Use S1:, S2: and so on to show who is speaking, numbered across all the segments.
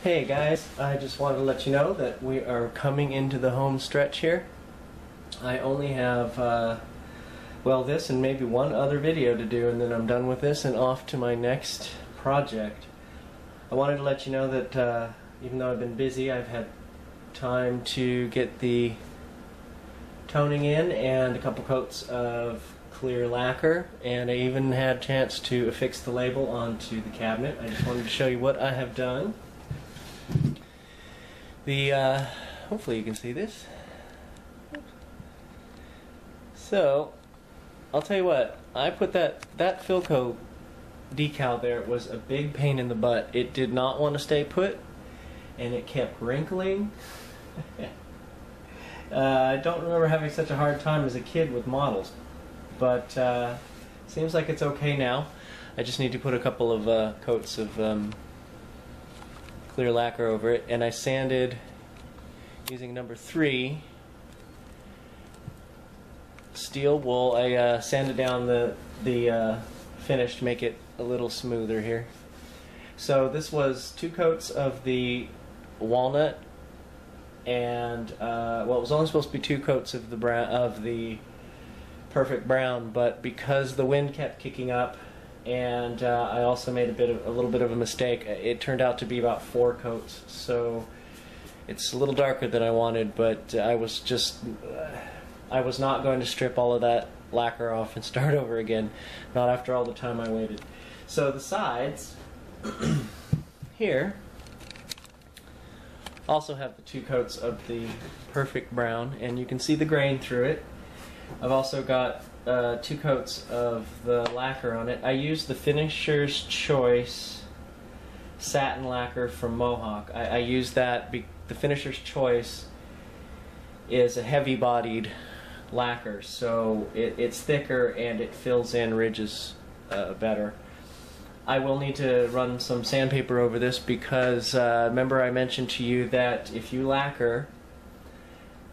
S1: Hey guys, I just wanted to let you know that we are coming into the home stretch here. I only have, well, this and maybe one other video to do, and then I'm done with this and off to my next project. I wanted to let you know that even though I've been busy, I've had time to get the toning in and a couple coats of clear lacquer, and I even had a chance to affix the label onto the cabinet. I just wanted to show you what I have done. Hopefully you can see this. So, I'll tell you what, I put that Philco decal there. It was a big pain in the butt. It did not want to stay put, and it kept wrinkling. I don't remember having such a hard time as a kid with models, but seems like it's okay now. I just need to put a couple of coats of clear lacquer over it, and I sanded using number 3 steel wool. I sanded down the finish to make it a little smoother here. So this was 2 coats of the walnut, and well, it was only supposed to be 2 coats of the brown, of the perfect brown, but because the wind kept kicking up, and I also made a little bit of a mistake, it turned out to be about 4 coats. So it's a little darker than I wanted, but I was not going to strip all of that lacquer off and start over again, not after all the time I waited. So the sides here also have the 2 coats of the perfect brown, and you can see the grain through it. I've also got 2 coats of the lacquer on it. I used the Finisher's Choice satin lacquer from Mohawk. I used that. The Finisher's Choice is a heavy-bodied lacquer, so it's thicker and it fills in ridges better. I will need to run some sandpaper over this because remember I mentioned to you that if you lacquer,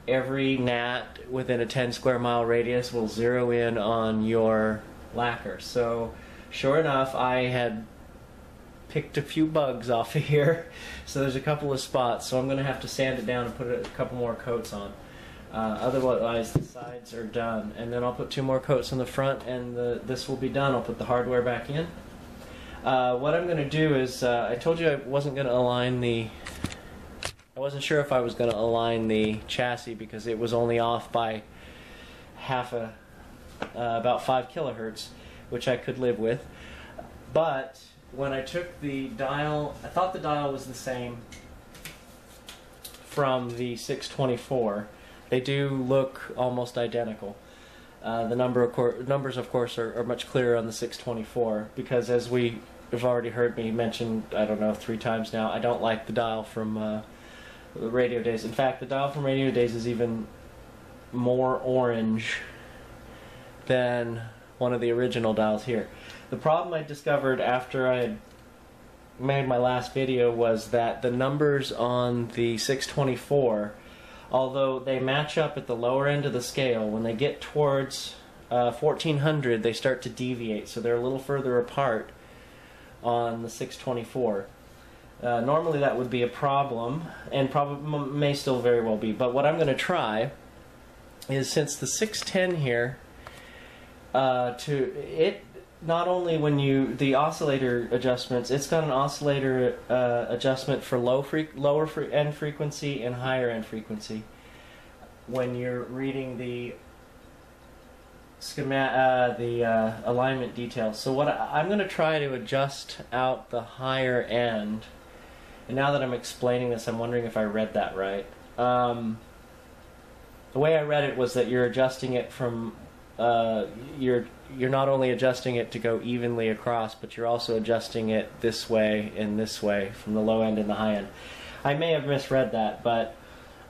S1: every gnat within a 10 square mile radius will zero in on your lacquer. So sure enough, I had picked a few bugs off of here, so there's a couple of spots, so I'm going to have to sand it down and put a couple more coats on. Otherwise the sides are done, and then I'll put 2 more coats on the front, and this will be done. I'll put the hardware back in. What I'm going to do is, I told you I wasn't going to align I wasn't sure if I was going to align the chassis because it was only off by about 5 kilohertz, which I could live with. But when I took the dial, I thought the dial was the same from the 624. They do look almost identical. The numbers, of course, are much clearer on the 624 because, as we have already heard me mention, I don't know, 3 times now, I don't like the dial from Radio Days. In fact, the dial from Radio Days is even more orange than one of the original dials here. The problem I discovered after I had made my last video was that the numbers on the 624, although they match up at the lower end of the scale, when they get towards 1400 they start to deviate, so they're a little further apart on the 624. Normally that would be a problem, and probably may still very well be, but what I'm going to try is, since the 610 here, not only when the oscillator adjustments, it's got an oscillator adjustment for lower end frequency and higher end frequency when you're reading the alignment details. So what I'm going to try to adjust out the higher end. And now that I'm explaining this, I'm wondering if I read that right. The way I read it was that you're adjusting it from you're not only adjusting it to go evenly across, but you're also adjusting it this way and this way from the low end and the high end. I may have misread that, but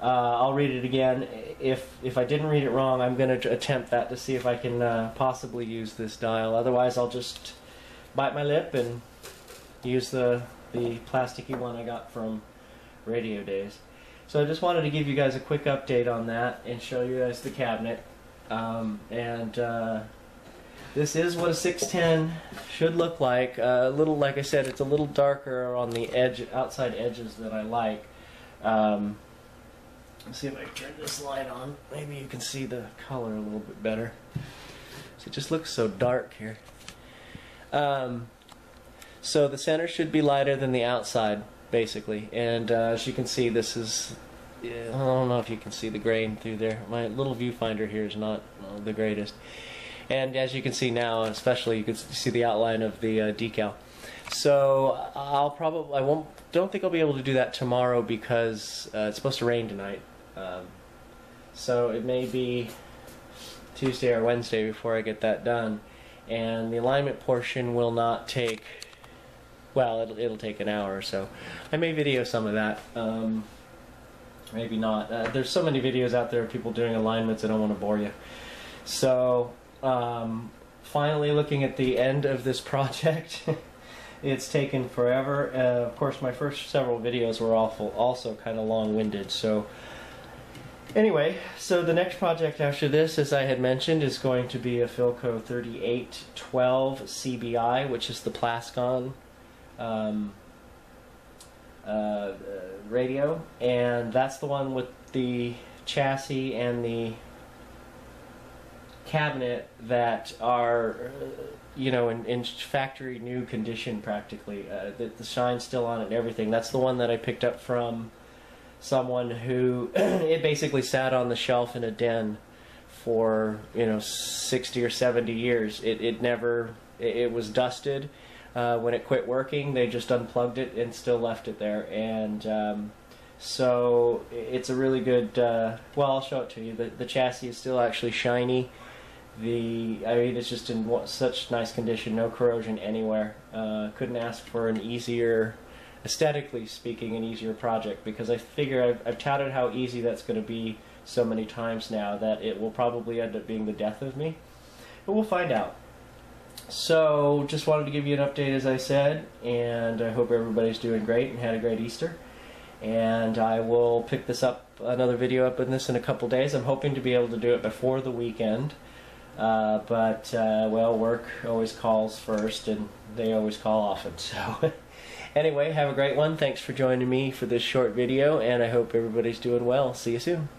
S1: I'll read it again. If I didn't read it wrong, I'm going to attempt that to see if I can possibly use this dial. Otherwise, I'll just bite my lip and use the plasticky one I got from Radio Days. So I just wanted to give you guys a quick update on that and show you guys the cabinet. this is what a 610 should look like. A little, like I said, it's a little darker on the edge, outside edges that I like. Let's see if I can turn this light on. Maybe you can see the color a little bit better. So it just looks so dark here. So the center should be lighter than the outside, basically. And as you can see, this is, I don't know if you can see the grain through there. My little viewfinder here is not the greatest. And as you can see now, especially, you can see the outline of the decal. So don't think I'll be able to do that tomorrow because it's supposed to rain tonight. So it may be Tuesday or Wednesday before I get that done. And the alignment portion will not take, well, it'll take an hour or so. I may video some of that. Maybe not. There's so many videos out there of people doing alignments, I don't want to bore you. So, finally looking at the end of this project. It's taken forever. Of course, my first several videos were also kind of long-winded. So, anyway, so the next project after this, as I had mentioned, is going to be a Philco 3812 CBI, which is the Plascon radio, and that's the one with the chassis and the cabinet that are, you know, in factory new condition practically. The shine's still on it and everything. That's the one that I picked up from someone who it basically sat on the shelf in a den for, you know, 60 or 70 years. It was dusted. When it quit working, they just unplugged it and still left it there. And so it's a really good, well, I'll show it to you. The chassis is still actually shiny. I mean, it's just in such nice condition, no corrosion anywhere. Couldn't ask for an easier, aesthetically speaking, an easier project, because I figure I've touted how easy that's going to be so many times now that it will probably end up being the death of me. But we'll find out. So, just wanted to give you an update, as I said, and I hope everybody's doing great and had a great Easter. And I will pick another video up in this in a couple days. I'm hoping to be able to do it before the weekend. Well, work always calls first, and they always call often. So, anyway, have a great one. Thanks for joining me for this short video, and I hope everybody's doing well. See you soon.